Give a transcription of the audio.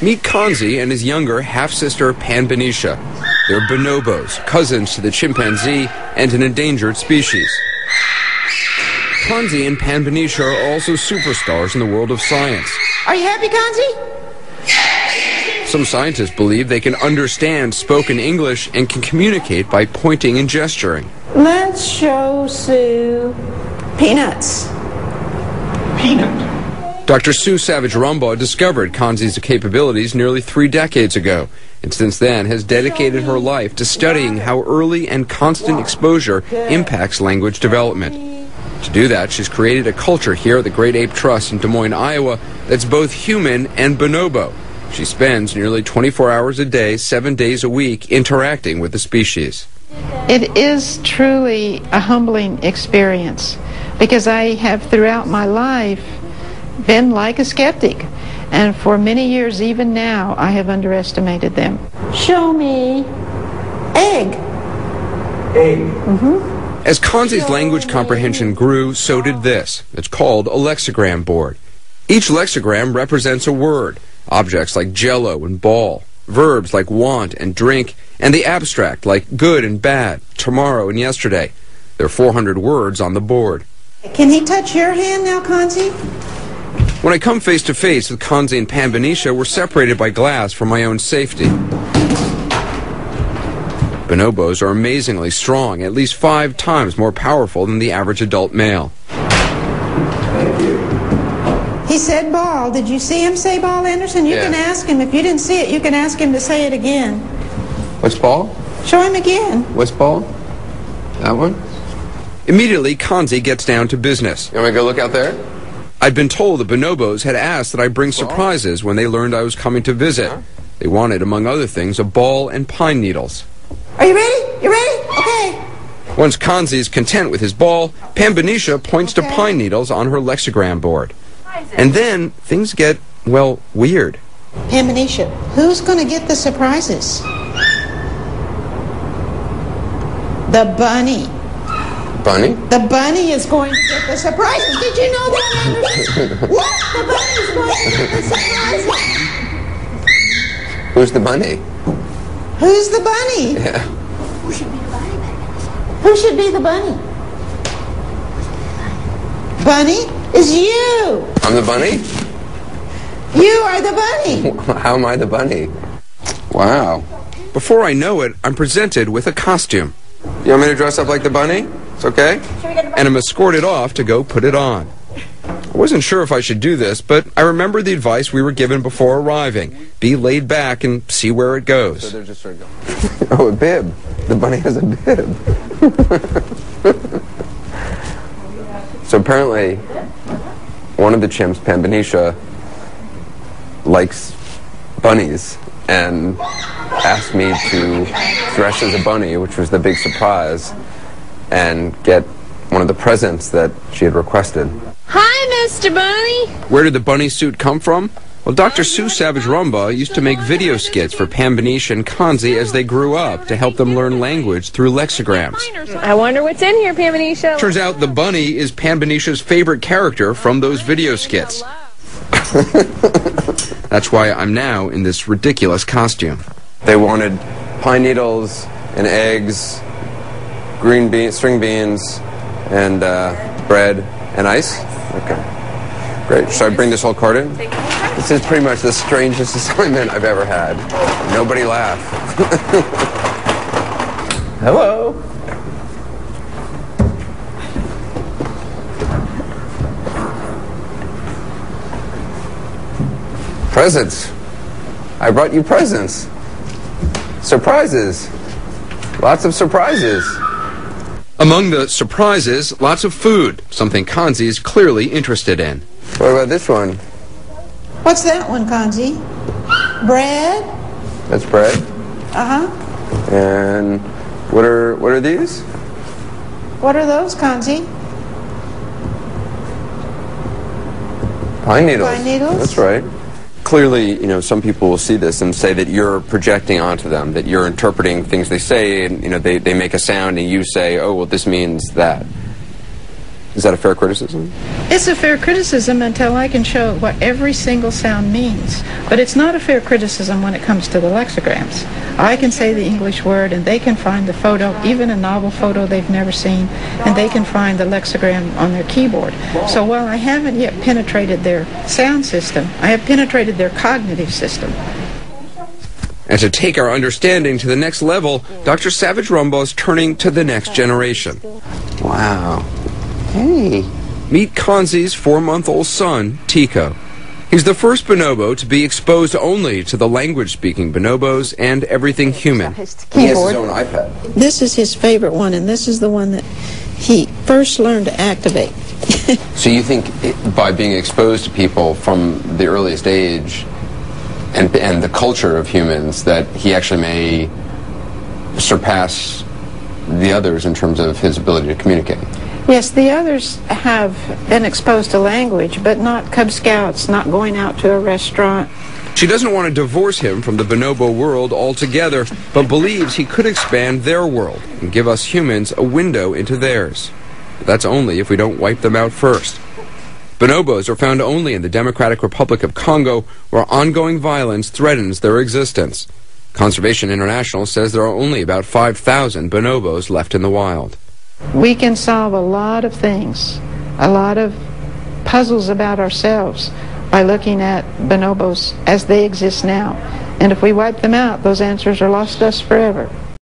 Meet Kanzi and his younger half-sister Pan-Benicia. They're bonobos, cousins to the chimpanzee and an endangered species. Kanzi and Pan-Benicia are also superstars in the world of science. Are you happy, Kanzi? Some scientists believe they can understand spoken English and can communicate by pointing and gesturing. Let's show Sue peanuts. Peanut? Dr. Sue Savage-Rumbaugh discovered Kanzi's capabilities nearly 3 decades ago, and since then has dedicated her life to studying how early and constant exposure impacts language development. To do that, she's created a culture here at the Great Ape Trust in Des Moines, Iowa, that's both human and bonobo. She spends nearly 24 hours a day, 7 days a week, interacting with the species. It is truly a humbling experience because I have throughout my life been like a skeptic, and for many years, even now, I have underestimated them. Show me egg. Egg. As Kanzi's language comprehension grew, so did this. It's called a lexigram board. Each lexigram represents a word. Objects like jello and ball, verbs like want and drink, and the abstract like good and bad, tomorrow and yesterday. There are 400 words on the board. Can he touch your hand now, Kanzi? When I come face to face with Kanzi and Pan-Benicia, we're separated by glass for my own safety. Bonobos are amazingly strong, at least 5 times more powerful than the average adult male. He said ball. Did you see him say ball, Anderson? You can ask him. If you didn't see it, you can ask him to say it again. What's ball? Show him again. What's ball? That one? Immediately, Kanzi gets down to business. You want me to go look out there? I'd been told the bonobos had asked that I bring surprises when they learned I was coming to visit. They wanted, among other things, a ball and pine needles. Are you ready? You ready? Okay. Once Kanzi is content with his ball, Pan-Benicia points to pine needles on her lexigram board. And then things get, well, weird. Pan-Benicia, who's going to get the surprises? The bunny. Bunny? The bunny is going to get the surprises. Did you know that, Anderson? What? The bunny is going to get the surprises. Who's the bunny? Who's the bunny? Yeah. Who should be the bunny? Who should be the bunny? Bunny is you. I'm the bunny? You are the bunny. How am I the bunny? Wow. Before I know it, I'm presented with a costume. You want me to dress up like the bunny? It's okay? And I'm escorted off to go put it on. I wasn't sure if I should do this, but I remembered the advice we were given before arriving. Be laid back and see where it goes. So they're just sort of going. Oh, a bib. The bunny has a bib. So apparently, one of the chimps, Pan-Benicia, likes bunnies and asked me to dress as a bunny, which was the big surprise, and get one of the presents that she had requested. Hi, Mr. Bunny. Where did the bunny suit come from? Well, Dr. Sue Savage-Rumbaugh used to make video skits for Pan-Benicia and Kanzi as they grew up to help them learn language through lexigrams. I wonder what's in here, Pan-Benicia. Turns out the bunny is Pan-Benicia's favorite character from those video skits. That's why I'm now in this ridiculous costume. They wanted pine needles and eggs, green beans, string beans, and bread and ice. Okay. Great. Should I bring this whole cart in? This is pretty much the strangest assignment I've ever had. Nobody laugh. Hello. Presents. I brought you presents. Surprises. Lots of surprises. Among the surprises, lots of food, something Kanzi is clearly interested in. What about this one? What's that one, Kanzi? Bread? That's bread. Uh-huh. And what are these? What are those, Kanzi? Pine needles. Pine needles? That's right. Clearly, you know, some people will see this and say that you're projecting onto them, that you're interpreting things they say, and, you know, they make a sound and you say, oh, well, this means that. Is that a fair criticism? It's a fair criticism until I can show what every single sound means. But it's not a fair criticism when it comes to the lexicograms. I can say the English word and they can find the photo, even a novel photo they've never seen, and they can find the lexigram on their keyboard. So while I haven't yet penetrated their sound system, I have penetrated their cognitive system. And to take our understanding to the next level, Dr. Savage Rumbaugh is turning to the next generation. Wow. Hey. Meet Kanzi's 4-month-old son, Tico. He's the first bonobo to be exposed only to the language-speaking bonobos and everything human. He has his own iPad. This is his favorite one, and this is the one that he first learned to activate. So you think by being exposed to people from the earliest age and the culture of humans that he actually may surpass the others in terms of his ability to communicate? Yes, the others have been exposed to language, but not Cub Scouts, not going out to a restaurant. She doesn't want to divorce him from the bonobo world altogether, but believes he could expand their world and give us humans a window into theirs. But that's only if we don't wipe them out first. Bonobos are found only in the Democratic Republic of Congo, where ongoing violence threatens their existence. Conservation International says there are only about 5,000 bonobos left in the wild. We can solve a lot of things, a lot of puzzles about ourselves by looking at bonobos as they exist now. And if we wipe them out, those answers are lost to us forever.